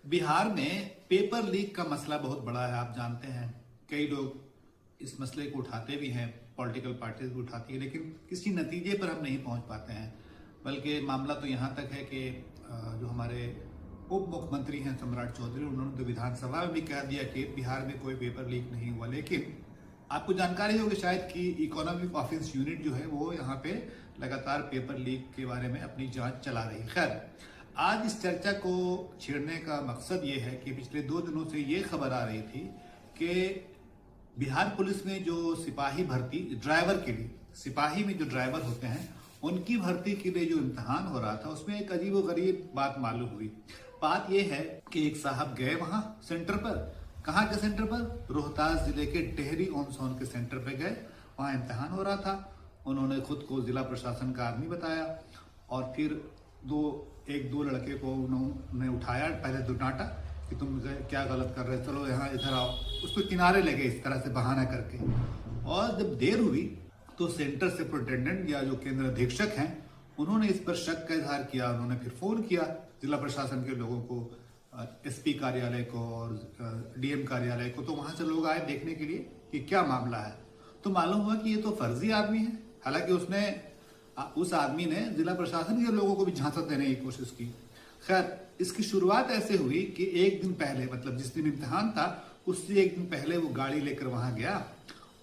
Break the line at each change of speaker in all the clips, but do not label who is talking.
बिहार में paper leak का मसला बहुत बड़ा है। आप जानते हैं कई लोग इस मसले को उठाते भी हैं, पॉलिटिकल पार्टीज भी उठाती है, लेकिन किसी नतीजे पर हम नहीं पहुंच पाते हैं। बल्कि मामला तो यहाँ तक है कि जो हमारे उप मुख्यमंत्री हैं सम्राट चौधरी, उन्होंने तो विधानसभा में भी कह दिया कि बिहार में कोई पेपर लीक नहीं हुआ। लेकिन आपको जानकारी होगी शायद कि इकोनॉमिक ऑफेंस यूनिट जो है वो यहाँ पे लगातार पेपर लीक के बारे में अपनी जांच चला रही है। खैर, आज इस चर्चा को छेड़ने का मकसद ये है कि पिछले 2 दिनों से ये खबर आ रही थी कि बिहार पुलिस में जो सिपाही भर्ती ड्राइवर के लिए, सिपाही में जो ड्राइवर होते हैं उनकी भर्ती के लिए जो इम्तिहान हो रहा था, उसमें एक अजीबोगरीब बात मालूम हुई। बात यह है कि एक साहब गए वहां सेंटर पर। कहाँ के सेंटर पर? रोहतास जिले के डेहरी ऑन सोन के सेंटर पे गए। वहां इम्तिहान हो रहा था। उन्होंने खुद को जिला प्रशासन का आदमी बताया और फिर एक दो लड़के को उन्होंने उठाया। पहले तो डांटा कि तुम क्या गलत कर रहे हो, चलो यहाँ इधर आओ। उसको किनारे लगे इस तरह से बहाना करके। और जब देर हुई तो सेंटर से सुपरिटेंडेंट या जो केंद्र अधीक्षक हैं उन्होंने इस पर शक का इजहार किया। उन्होंने फिर फोन किया जिला प्रशासन के लोगों को, एसपी कार्यालय को और डीएम कार्यालय को। तो वहां से लोग आए देखने के लिए कि क्या मामला है। तो मालूम हुआ कि ये तो फर्जी आदमी है। हालांकि उस आदमी ने जिला प्रशासन के लोगों को भी झांसा देने की कोशिश की। खैर, इसकी शुरुआत ऐसे हुई कि एक दिन पहले, मतलब जिस दिन इम्तिहान था उससे एक दिन पहले वो गाड़ी लेकर वहां गया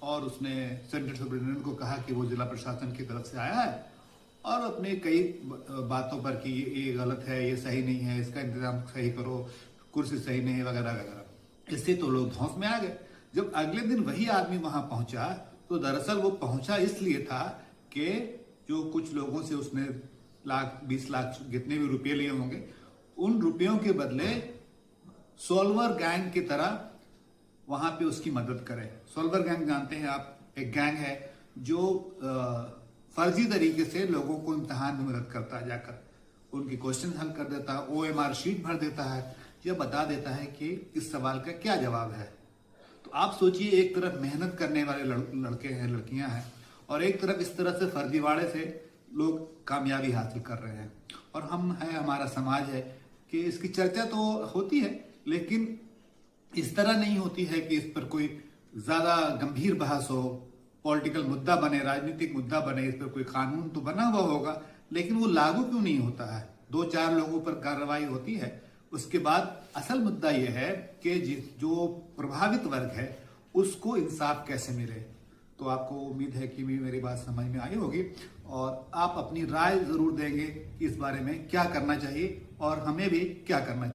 और उसने सेंटर सुपरिटेंडेंट को कहा कि वो जिला प्रशासन की तरफ से आया है और अपने कई बातों पर कि ये गलत है, ये सही नहीं है, इसका इंतजाम सही करो, कुर्सी सही नहीं है, वगैरह वगैरह। इससे तो लोग धौंस में आ गए। जब अगले दिन वही आदमी वहां पहुंचा तो दरअसल वो पहुंचा इसलिए था कि जो कुछ लोगों से उसने 20 लाख जितने भी रुपये लिए होंगे, उन रुपयों के बदले सोल्वर गैंग की तरह वहां पे उसकी मदद करे। सोल्वर गैंग जानते हैं आप, एक गैंग है जो फर्जी तरीके से लोगों को इम्तिहान में मदद करता है, जाकर उनकी क्वेश्चन हल कर देता है, OMR शीट भर देता है, या बता देता है कि इस सवाल का क्या जवाब है। तो आप सोचिए, एक तरफ मेहनत करने वाले लड़के हैं, लड़कियां हैं, और एक तरफ इस तरह से फर्जीवाड़े से लोग कामयाबी हासिल कर रहे हैं। और हमारा समाज है कि इसकी चर्चा तो होती है, लेकिन इस तरह नहीं होती है कि इस पर कोई ज्यादा गंभीर बहस हो, पॉलिटिकल मुद्दा बने, राजनीतिक मुद्दा बने। इस पर कोई कानून तो बना हुआ होगा, लेकिन वो लागू क्यों नहीं होता है? 2-4 लोगों पर कार्रवाई होती है, उसके बाद असल मुद्दा यह है कि जो प्रभावित वर्ग है उसको इंसाफ कैसे मिले। तो आपको उम्मीद है कि मेरी बात समझ में आई होगी और आप अपनी राय जरूर देंगे कि इस बारे में क्या करना चाहिए और हमें भी क्या करना चाहिए।